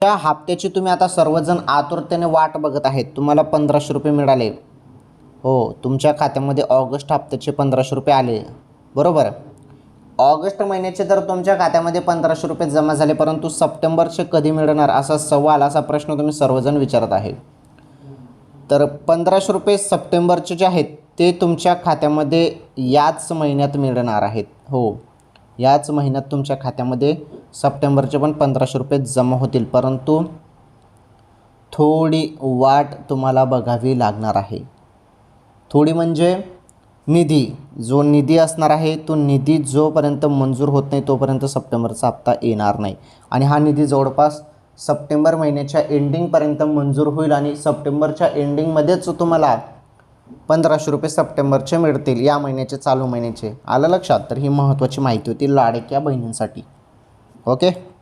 त्या हप्त्याची तुम्ही आता सर्वजण आतुरतेने वाट बघत आहेत. तुम्हाला 1500 रुपये मिळाले. हो, तुमच्या खात्यामध्ये ऑगस्ट हप्त्याचे 1500 रुपये आले, बरोबर. ऑगस्ट महिन्याचे तर तुमच्या खात्यामध्ये 1500 रुपये जमा झाले, परंतु सप्टेंबरचे कधी मिळणार असा सवाल, असा प्रश्न तुम्ही सर्वजण विचारत आहे. तर 1500 रुपये सप्टेंबरचे जे आहेत ते तुमच्या खात्यामध्ये याच महिन्यात मिळणार आहेत. हो, याच महिन्यात तुमच्या खात्यामध्ये सप्टेंबरचे पण 1500 रुपये जमा होतील, परंतु थोडी वाट तुम्हाला बघावी लागणार आहे. थोडी म्हणजे निधी, जो निधी असणार आहे तो निधी जोपर्यंत मंजूर होत नाही तोपर्यंत सप्टेंबरचा हप्ता येणार नाही. आणि हा निधी जवळपास सप्टेंबर महिन्याच्या एंडिंगपर्यंत मंजूर होईल आणि सप्टेंबरच्या एंडिंगमध्येच तुम्हाला 1500 रुपये सप्टेंबरचे मिळतील, या महिन्याचे, चालू महिन्याचे. आलं लक्षात? तर ही महत्त्वाची माहिती होती लाडक्या बहिणींसाठी. ओके.